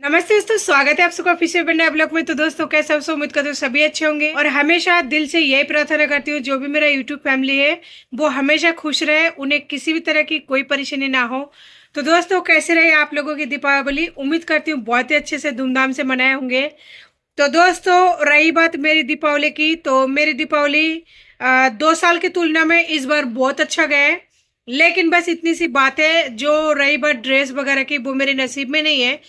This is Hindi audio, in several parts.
नमस्ते दोस्तों, स्वागत है आप सबका फिर से नए ब्लॉग में। तो दोस्तों कैसे आप सब, उम्मीद करते हो सभी अच्छे होंगे और हमेशा दिल से यही प्रार्थना करती हूँ जो भी मेरा यूट्यूब फैमिली है वो हमेशा खुश रहे, उन्हें किसी भी तरह की कोई परेशानी ना हो। तो दोस्तों कैसे रहे आप लोगों की दीपावली, उम्मीद करती हूँ बहुत ही अच्छे से धूमधाम से मनाए होंगे। तो दोस्तों रही बात मेरी दीपावली की, तो मेरी दीपावली 2 साल की तुलना में इस बार बहुत अच्छा गया है। लेकिन बस इतनी सी बात है, जो रही बात ड्रेस वगैरह की वो मेरे नसीब में नहीं है।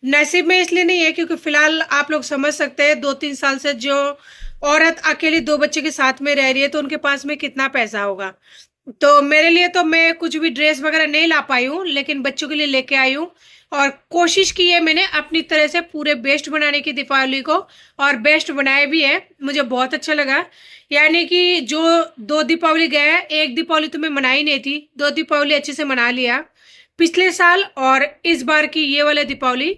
नसीब में इसलिए नहीं है क्योंकि फिलहाल आप लोग समझ सकते हैं 2-3 साल से जो औरत अकेली 2 बच्चे के साथ में रह रही है तो उनके पास में कितना पैसा होगा। तो मेरे लिए तो मैं कुछ भी ड्रेस वगैरह नहीं ला पाई हूँ, लेकिन बच्चों के लिए लेके आई हूँ। और कोशिश की है मैंने अपनी तरह से पूरे बेस्ट बनाने की दीपावली को, और बेस्ट बनाया भी है। मुझे बहुत अच्छा लगा। यानी कि जो 2 दीपावली गया, एक दीपावली तो मैं मनाई नहीं थी, 2 दीपावली अच्छे से मना लिया पिछले साल। और इस बार की ये वाले दीपावली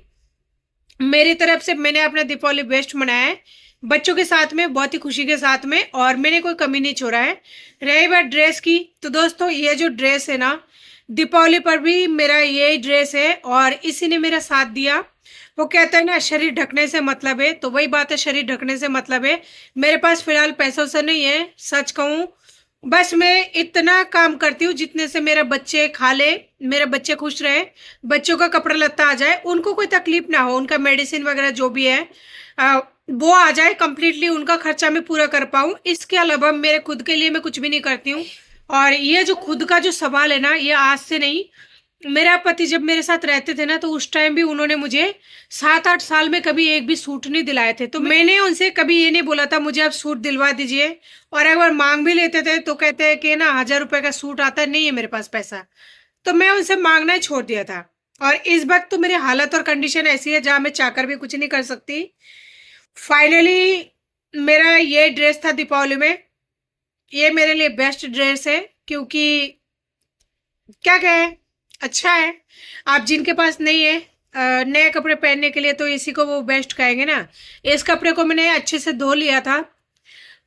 मेरी तरफ से मैंने अपना दीपावली बेस्ट मनाया है, बच्चों के साथ में, बहुत ही खुशी के साथ में, और मैंने कोई कमी नहीं छोड़ा है। रही बात ड्रेस की, तो दोस्तों ये जो ड्रेस है ना, दीपावली पर भी मेरा यही ड्रेस है और इसी ने मेरा साथ दिया। वो कहता है ना शरीर ढकने से मतलब है, तो वही बात है, शरीर ढकने से मतलब है। मेरे पास फिलहाल पैसों से नहीं है, सच कहूँ बस मैं इतना काम करती हूँ जितने से मेरे बच्चे खा ले, मेरे बच्चे खुश रहे, बच्चों का कपड़ा लत्ता आ जाए, उनको कोई तकलीफ ना हो, उनका मेडिसिन वगैरह जो भी है वो आ जाए कंप्लीटली, उनका खर्चा मैं पूरा कर पाऊँ। इसके अलावा मेरे खुद के लिए मैं कुछ भी नहीं करती हूँ। और ये जो खुद का जो सवाल है ना, ये आज से नहीं, मेरा पति जब मेरे साथ रहते थे ना तो उस टाइम भी उन्होंने मुझे 7-8 साल में कभी एक भी सूट नहीं दिलाए थे। तो मैंने उनसे कभी ये नहीं बोला था मुझे आप सूट दिलवा दीजिए। और अगर मांग भी लेते थे तो कहते हैं कि ना 1000 रुपए का सूट आता है, नहीं है मेरे पास पैसा। तो मैं उनसे मांगना ही छोड़ दिया था। और इस वक्त तो मेरी हालत और कंडीशन ऐसी है जहां मैं चाहकर भी कुछ नहीं कर सकती। फाइनली मेरा ये ड्रेस था दीपावली में, ये मेरे लिए बेस्ट ड्रेस है। क्योंकि क्या कहें, अच्छा है। आप जिनके पास नहीं है नए कपड़े पहनने के लिए, तो इसी को वो बेस्ट कहेंगे ना। इस कपड़े को मैंने अच्छे से धो लिया था।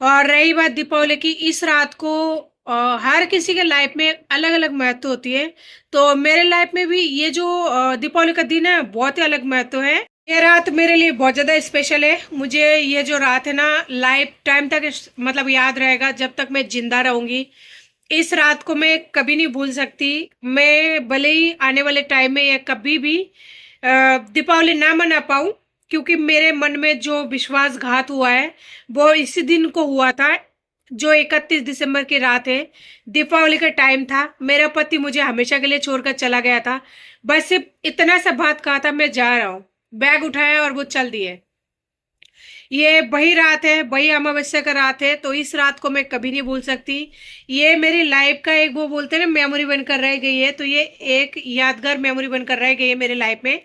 और रही बात दीपावली की, इस रात को हर किसी के लाइफ में अलग अलग महत्व होती है। तो मेरे लाइफ में भी ये जो दीपावली का दिन है बहुत ही अलग महत्व है। ये रात मेरे लिए बहुत ज़्यादा स्पेशल है। मुझे ये जो रात है ना लाइफ टाइम तक मतलब याद रहेगा, जब तक मैं जिंदा रहूंगी। इस रात को मैं कभी नहीं भूल सकती। मैं भले ही आने वाले टाइम में या कभी भी दीपावली ना मना पाऊँ, क्योंकि मेरे मन में जो विश्वासघात हुआ है वो इसी दिन को हुआ था, जो 31 दिसंबर की रात है। दीपावली का टाइम था, मेरा पति मुझे हमेशा के लिए छोड़कर चला गया था। बस सिर्फ इतना सा बात कहा था, मैं जा रहा हूँ, बैग उठाया और वो चल दिए। ये वही रात है, वही अमावस्या का रात है, तो इस रात को मैं कभी नहीं भूल सकती। ये मेरी लाइफ का एक, वो बोलते हैं ना, मेमोरी बनकर रह गई है। तो ये एक यादगार मेमोरी बनकर रह गई है मेरे लाइफ में।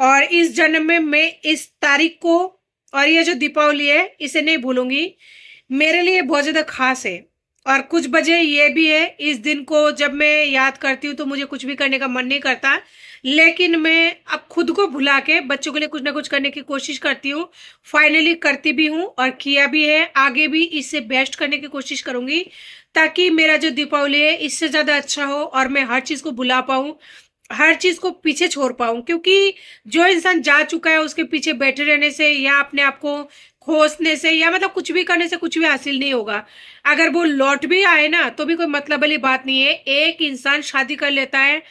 और इस जन्म में मैं इस तारीख को और ये जो दीपावली है इसे नहीं भूलूंगी। मेरे लिए बहुत ज्यादा खास है। और कुछ वजह ये भी है, इस दिन को जब मैं याद करती हूँ तो मुझे कुछ भी करने का मन नहीं करता, लेकिन मैं अब खुद को भुला के बच्चों के लिए कुछ ना कुछ करने की कोशिश करती हूँ। फाइनली करती भी हूँ और किया भी है, आगे भी इससे बेस्ट करने की कोशिश करूंगी, ताकि मेरा जो दीपावली है इससे ज्यादा अच्छा हो और मैं हर चीज को भुला पाऊँ, हर चीज को पीछे छोड़ पाऊं। क्योंकि जो इंसान जा चुका है उसके पीछे बैठे रहने से या अपने आप को खोसने से या मतलब कुछ भी करने से कुछ भी हासिल नहीं होगा। अगर वो लौट भी आए ना तो भी कोई मतलब वाली बात नहीं है। एक इंसान शादी कर लेता है,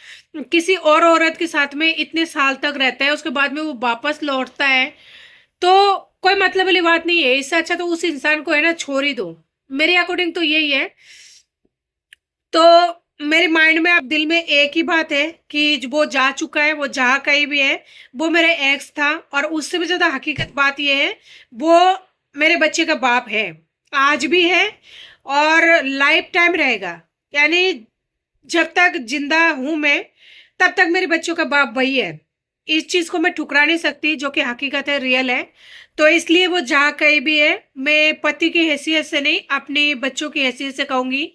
किसी और औरत के साथ में इतने साल तक रहता है, उसके बाद में वो वापस लौटता है, तो कोई मतलब वाली बात नहीं है। इससे अच्छा तो उस इंसान को है ना छोड़ ही दो। मेरे अकॉर्डिंग तो यही है। तो मेरे माइंड में अब दिल में एक ही बात है कि वो जा चुका है, वो जहाँ कहीं भी है, वो मेरा एक्स था। और उससे भी ज्यादा हकीकत बात ये है, वो मेरे बच्चे का बाप है, आज भी है और लाइफ टाइम रहेगा। यानी जब तक जिंदा हूं मैं तब तक मेरे बच्चों का बाप वही है। इस चीज को मैं ठुकरा नहीं सकती, जो कि हकीकत है, रियल है। तो इसलिए वो जहाँ कहीं भी है, मैं पति की हैसियत से नहीं, अपने बच्चों की हैसियत से कहूंगी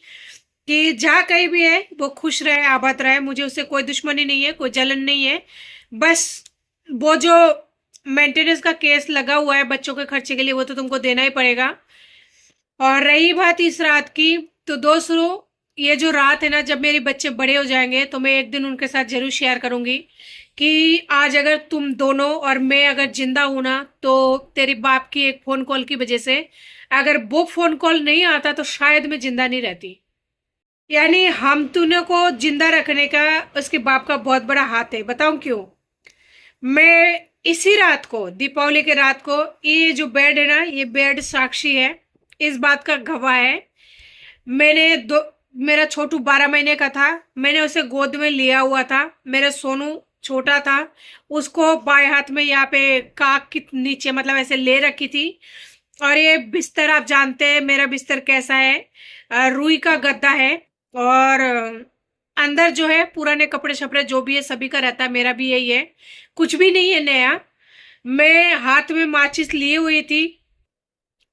कि जहाँ कहीं भी है वो खुश रहे, आबाद रहे। मुझे उससे कोई दुश्मनी नहीं है, कोई जलन नहीं है। बस वो जो मेंटेनेंस का केस लगा हुआ है बच्चों के खर्चे के लिए, वो तो तुमको देना ही पड़ेगा। और रही बात इस रात की, तो दोस्तों ये जो रात है ना, जब मेरे बच्चे बड़े हो जाएंगे तो मैं एक दिन उनके साथ जरूर शेयर करूंगी कि आज अगर तुम दोनों और मैं अगर जिंदा हूं ना, तो तेरे बाप की एक फोन कॉल की वजह से, अगर वो फोन कॉल नहीं आता तो शायद मैं जिंदा नहीं रहती। यानी हम तूने को जिंदा रखने का उसके बाप का बहुत बड़ा हाथ है। बताऊं क्यों? मैं इसी रात को, दीपावली के रात को, ये जो बेड है ना, ये बेड साक्षी है, इस बात का गवाह है। मैंने दो मेरा छोटू 12 महीने का था, मैंने उसे गोद में लिया हुआ था। मेरा सोनू छोटा था, उसको बाएं हाथ में यहाँ पे काक के नीचे मतलब ऐसे ले रखी थी। और ये बिस्तर आप जानते हैं मेरा बिस्तर कैसा है, रुई का गद्दा है। और अंदर जो है पुराने कपड़े शपड़े जो भी है सभी का रहता है, मेरा भी यही है, कुछ भी नहीं है नया। मैं हाथ में माचिस लिए हुई थी,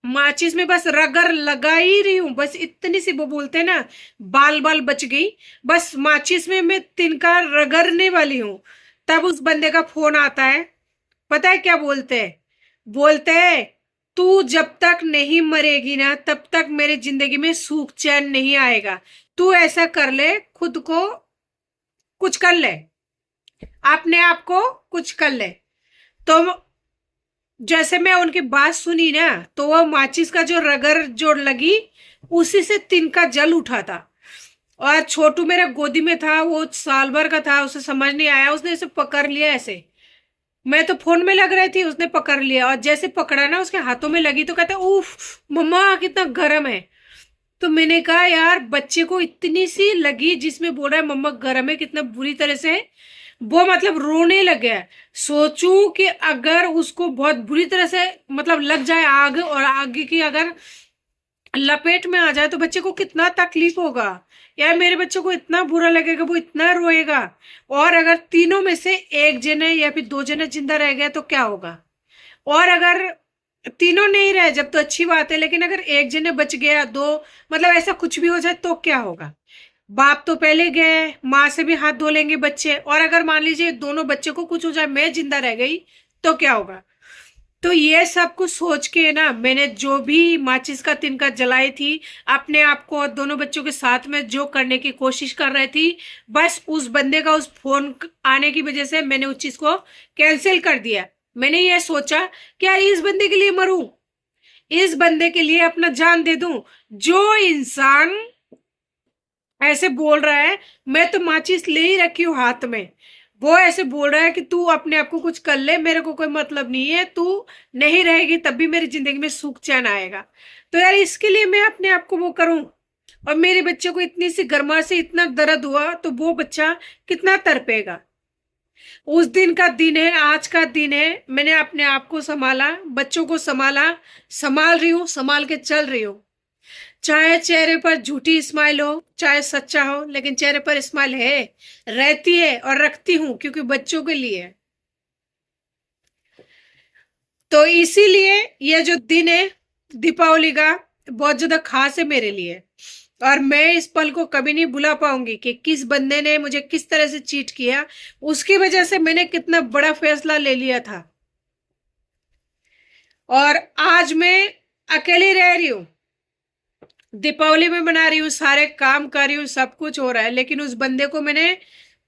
माचिस में बस रगर लगा ही रही हूं, बस इतनी सी, वो बोलते हैं ना, बाल बाल बच गई, बस माचिस में मैं तिनका रगड़ने वाली हूं। तब उस बंदे का फोन आता है। पता है क्या बोलते हैं? बोलते हैं, तू जब तक नहीं मरेगी ना तब तक मेरी जिंदगी में सुख चैन नहीं आएगा। तू ऐसा कर ले, खुद को कुछ कर ले, अपने आप को कुछ कर ले। तो जैसे मैं उनकी बात सुनी ना, तो वो माचिस का जो रगर जो लगी, उसी से तिनका जल उठा था। और छोटू मेरा गोदी में था, वो साल भर का था, उसे समझ नहीं आया, उसने इसे पकड़ लिया ऐसे। मैं तो फोन में लग रही थी, उसने पकड़ लिया, और जैसे पकड़ा ना उसके हाथों में लगी तो कहता उफ मम्मा कितना गर्म है। तो मैंने कहा यार, बच्चे को इतनी सी लगी जिसमें बोल रहा है मम्मा गर्म है, कितना बुरी तरह से वो मतलब रोने लग गया। सोचूं कि अगर उसको बहुत बुरी तरह से मतलब लग जाए आग, और आग की अगर लपेट में आ जाए तो बच्चे को कितना तकलीफ होगा। यार मेरे बच्चे को इतना बुरा लगेगा, वो इतना रोएगा। और अगर तीनों में से एक जने या फिर दो जने जिंदा रह गए तो क्या होगा? और अगर तीनों नहीं रहे जब तो अच्छी बात है, लेकिन अगर एक जने बच गया, दो, मतलब ऐसा कुछ भी हो जाए तो क्या होगा? बाप तो पहले गए, माँ से भी हाथ धो लेंगे बच्चे, और अगर मान लीजिए दोनों बच्चे को कुछ हो जाए, मैं जिंदा रह गई तो क्या होगा? तो ये सब कुछ सोच के ना, मैंने जो भी माचिस का तिनका जलाई थी, अपने आप को और दोनों बच्चों के साथ में जो करने की कोशिश कर रही थी, बस उस बंदे का उस फोन आने की वजह से मैंने उस चीज को कैंसिल कर दिया। मैंने ये सोचा कि यार इस बंदे के लिए मरूं, इस बंदे के लिए अपना जान दे दूं। जो इंसान ऐसे बोल रहा है, मैं तो माचिस ले ही रखी हूँ हाथ में, वो ऐसे बोल रहा है कि तू अपने आप को कुछ कर ले, मेरे को कोई मतलब नहीं है, तू नहीं रहेगी तब भी मेरी जिंदगी में सुख चैन आएगा। तो यार इसके लिए मैं अपने आप को वो करूं, और मेरे बच्चे को इतनी सी गर्माहट से इतना दर्द हुआ तो वो बच्चा कितना तड़पेगा। उस दिन का दिन है, आज का दिन है, मैंने अपने आप को संभाला, बच्चों को संभाला, संभाल रही हूँ, संभाल के चल रही हूँ। चाहे चेहरे पर झूठी स्माइल हो, चाहे सच्चा हो, लेकिन चेहरे पर स्माइल है, रहती है, और रखती हूं क्योंकि बच्चों के लिए। तो इसीलिए ये जो दिन है दीपावली का, बहुत ज्यादा खास है मेरे लिए। और मैं इस पल को कभी नहीं भुला पाऊंगी कि किस बंदे ने मुझे किस तरह से चीट किया, उसकी वजह से मैंने कितना बड़ा फैसला ले लिया था। और आज मैं अकेली रह रही हूँ, दीपावली में मना रही हूँ, सारे काम कर रही हूँ, सब कुछ हो रहा है, लेकिन उस बंदे को मैंने,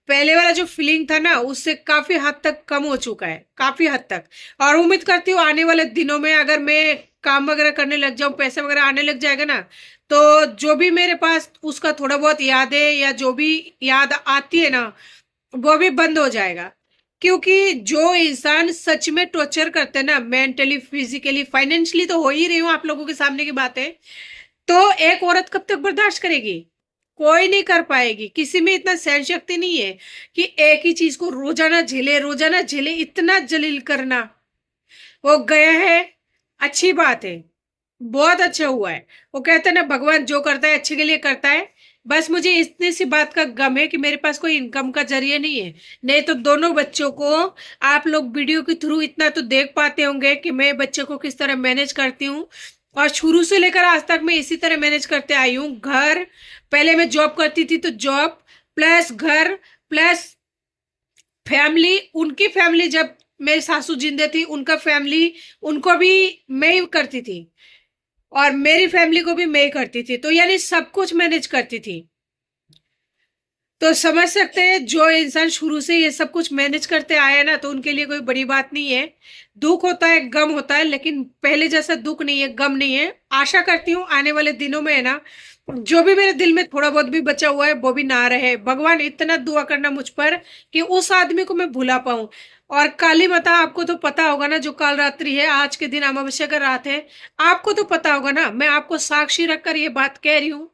पहले वाला जो फीलिंग था ना, उससे काफी हद तक कम हो चुका है, काफी हद तक। और उम्मीद करती हूँ आने वाले दिनों में अगर मैं काम वगैरह करने लग जाऊं, पैसे वगैरह आने लग जाएगा ना, तो जो भी मेरे पास उसका थोड़ा बहुत याद है या जो भी याद आती है ना, वो भी बंद हो जाएगा। क्योंकि जो इंसान सच में टॉर्चर करते हैं ना, मेंटली, फिजिकली, फाइनेंशियली, तो हो ही रही हूँ आप लोगों के सामने की बात है, तो एक औरत कब तक बर्दाश्त करेगी? कोई नहीं कर पाएगी, किसी में इतना सहन शक्ति नहीं है कि एक ही चीज को रोजाना झेले, रोजाना झेले, इतना जलील करना। वो गया है, अच्छी बात है, बहुत अच्छा हुआ है। वो कहते हैं ना, भगवान जो करता है अच्छे के लिए करता है। बस मुझे इतनी सी बात का गम है कि मेरे पास कोई इनकम का जरिया नहीं है, नहीं तो दोनों बच्चों को आप लोग वीडियो के थ्रू इतना तो देख पाते होंगे कि मैं बच्चे को किस तरह मैनेज करती हूँ। और शुरू से लेकर आज तक मैं इसी तरह मैनेज करते आई हूँ। घर, पहले मैं जॉब करती थी तो जॉब प्लस घर प्लस फैमिली, उनकी फैमिली, जब मेरी सासू जिंदे थी उनका फैमिली, उनको भी मैं ही करती थी, और मेरी फैमिली को भी मैं ही करती थी, तो यानी सब कुछ मैनेज करती थी। तो समझ सकते हैं जो इंसान शुरू से ये सब कुछ मैनेज करते आया ना, तो उनके लिए कोई बड़ी बात नहीं है। दुख होता है, गम होता है, लेकिन पहले जैसा दुख नहीं है, गम नहीं है। आशा करती हूँ आने वाले दिनों में है ना, जो भी मेरे दिल में थोड़ा बहुत भी बचा हुआ है वो भी ना रहे। भगवान इतना दुआ करना मुझ पर कि उस आदमी को मैं भुला पाऊं। और काली माता, आपको तो पता होगा ना, जो काल रात्रि है, आज के दिन अमावस्या का रात है, आपको तो पता होगा ना। मैं आपको साक्षी रखकर ये बात कह रही हूँ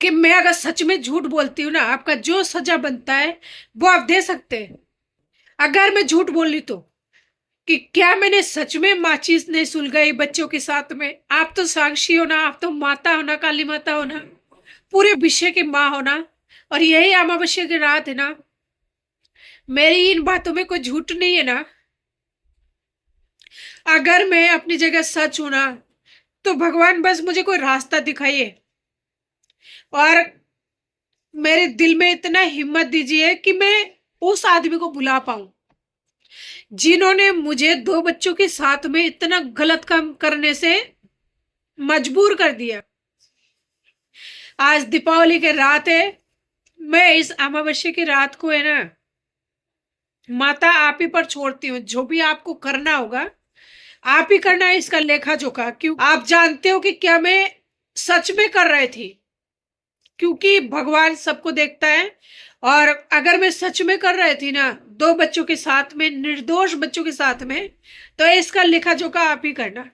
कि मैं अगर सच में झूठ बोलती हूँ ना, आपका जो सजा बनता है वो आप दे सकते हैं। अगर मैं झूठ बोल रही तो कि क्या मैंने सच में माचिस नहीं सुलगाई बच्चों के साथ में? आप तो साक्षी हो ना, आप तो माता हो ना, काली माता हो ना, पूरे विश्व की माँ हो ना। और यही अमावस्या की रात है ना, मेरी इन बातों में कोई झूठ नहीं है ना। अगर मैं अपनी जगह सच हूं ना, तो भगवान बस मुझे कोई रास्ता दिखाइए और मेरे दिल में इतना हिम्मत दीजिए कि मैं उस आदमी को बुला पाऊं जिन्होंने मुझे दो बच्चों के साथ में इतना गलत काम करने से मजबूर कर दिया। आज दीपावली की रात है, मैं इस अमावस्या की रात को है ना, माता आप ही पर छोड़ती हूँ। जो भी आपको करना होगा आप ही करना है इसका लेखा जोखा। क्यों? आप जानते हो कि क्या मैं सच में कर रही थी, क्योंकि भगवान सबको देखता है। और अगर मैं सच में कर रही थी ना, दो बच्चों के साथ में, निर्दोष बच्चों के साथ में, तो इसका लेखा जोखा आप ही करना।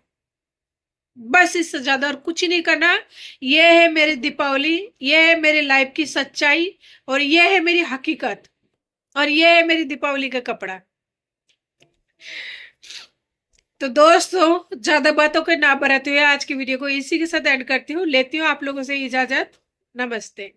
बस इससे ज्यादा और कुछ ही नहीं करना। ये है मेरी दीपावली, ये है मेरी लाइफ की सच्चाई, और ये है मेरी हकीकत, और ये है मेरी दीपावली का कपड़ा। तो दोस्तों, ज्यादा बातों को ना बढ़ाते हुए आज की वीडियो को इसी के साथ एंड करती हूँ। लेती हूँ आप लोगों से इजाजत। नमस्ते।